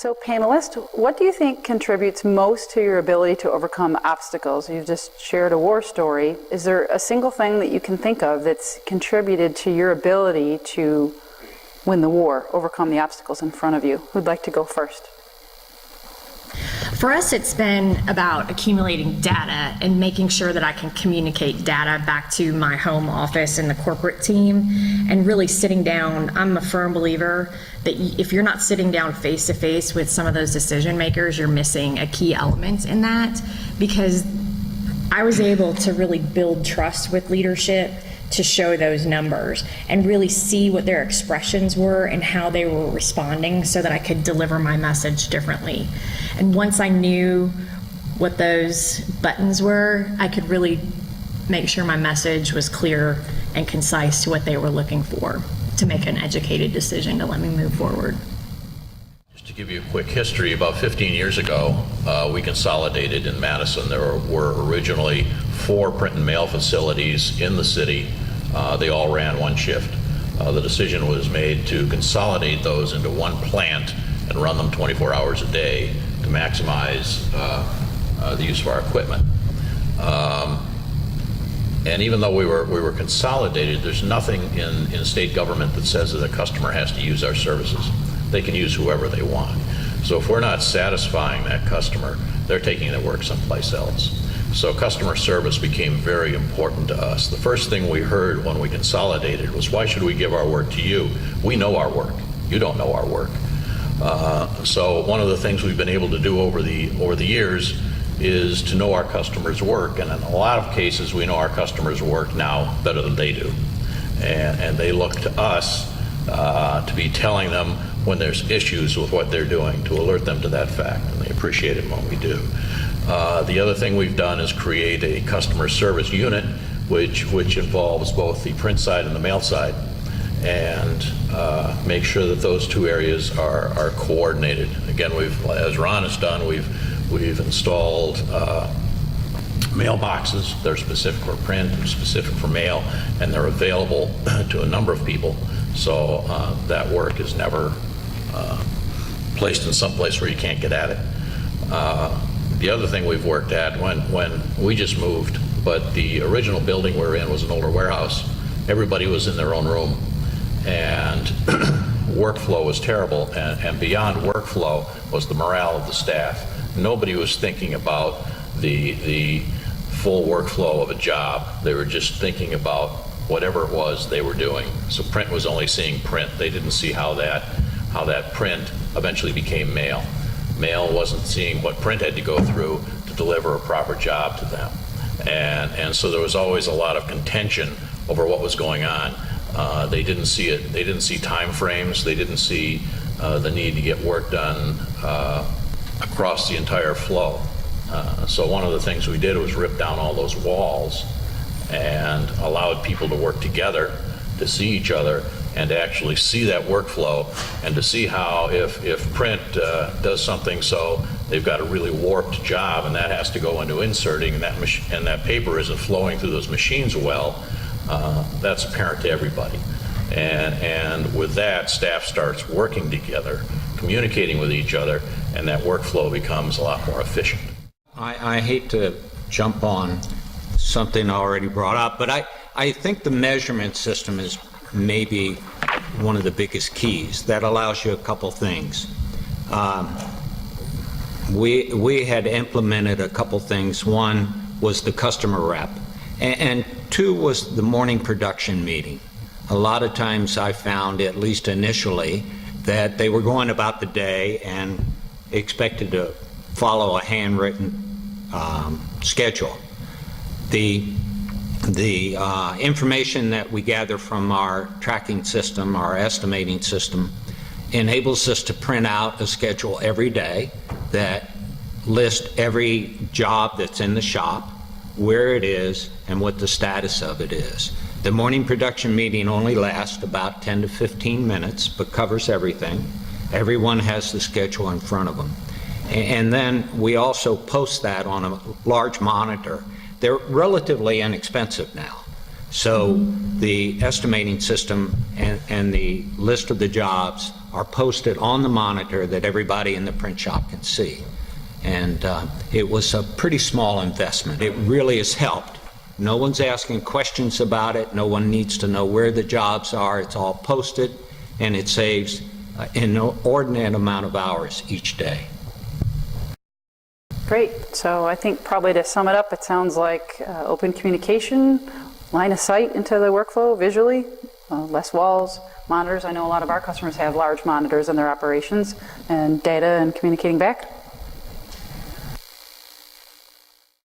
So panelists, what do you think contributes most to your ability to overcome obstacles? You've just shared a war story. Is there a single thing that you can think of that's contributed to your ability to win the war, overcome the obstacles in front of you? Who'd like to go first? For us, it's been about accumulating data and making sure that I can communicate data back to my home office and the corporate team, and really sitting down. I'm a firm believer that if you're not sitting down face to face with some of those decision makers, you're missing a key element in that, because I was able to really build trust with leadership to show those numbers and really see what their expressions were and how they were responding so that I could deliver my message differently. And once I knew what those buttons were, I could really make sure my message was clear and concise to what they were looking for to make an educated decision to let me move forward. Just to give you a quick history, about 15 years ago, we consolidated in Madison. There were originally 4 print and mail facilities in the city. They all ran one shift. The decision was made to consolidate those into one plant and run them 24 hours a day to maximize the use of our equipment. And even though we were consolidated, there's nothing in state government that says that a customer has to use our services. They can use whoever they want. So if we're not satisfying that customer, they're taking their work someplace else. So customer service became very important to us. The first thing we heard when we consolidated was, why should we give our work to you? We know our work. You don't know our work. So one of the things we've been able to do over the years is to know our customers' work, and in a lot of cases we know our customers' work now better than they do, and they look to us to be telling them when there's issues with what they're doing, to alert them to that fact, and they appreciate it when we do. The other thing we've done is create a customer service unit which involves both the print side and the mail side, and make sure that those two areas are coordinated. Again, as Ron has done, we've installed mailboxes. They're specific for print, they're specific for mail, and they're available to a number of people. So that work is never placed in some place where you can't get at it. The other thing we've worked at, when we just moved, but the original building we're in was an older warehouse. Everybody was in their own room, and workflow was terrible, and beyond workflow was the morale of the staff. Nobody was thinking about the full workflow of a job. They were just thinking about whatever it was they were doing. So print was only seeing print. They didn't see how that print eventually became mail. Mail wasn't seeing what print had to go through to deliver a proper job to them. And so there was always a lot of contention over what was going on. They didn't see it. They didn't see time frames. They didn't see the need to get work done across the entire flow. So one of the things we did was rip down all those walls and allowed people to work together, to see each other, and to actually see that workflow, and to see how if print does something so they've got a really warped job and that has to go into inserting, and that paper isn't flowing through those machines well, that's apparent to everybody. And with that, staff starts working together, communicating with each other, and that workflow becomes a lot more efficient. I hate to jump on something already brought up, but I think the measurement system is maybe one of the biggest keys. That allows you a couple things. We had implemented a couple things. One was the customer rep, and two was the morning production meeting. A lot of times I found, at least initially, that they were going about the day and expected to follow a handwritten schedule. The information that we gather from our tracking system, our estimating system, enables us to print out a schedule every day that lists every job that's in the shop, where it is, and what the status of it is. The morning production meeting only lasts about 10 to 15 minutes, but covers everything. Everyone has the schedule in front of them. And then we also post that on a large monitor. They're relatively inexpensive now. So the estimating system and the list of the jobs are posted on the monitor that everybody in the print shop can see. And it was a pretty small investment. It really has helped. No one's asking questions about it. No one needs to know where the jobs are. It's all posted, and it saves an inordinate amount of hours each day. Great. So I think probably to sum it up, it sounds like open communication, line of sight into the workflow visually, less walls, monitors. I know a lot of our customers have large monitors in their operations, and data and communicating back.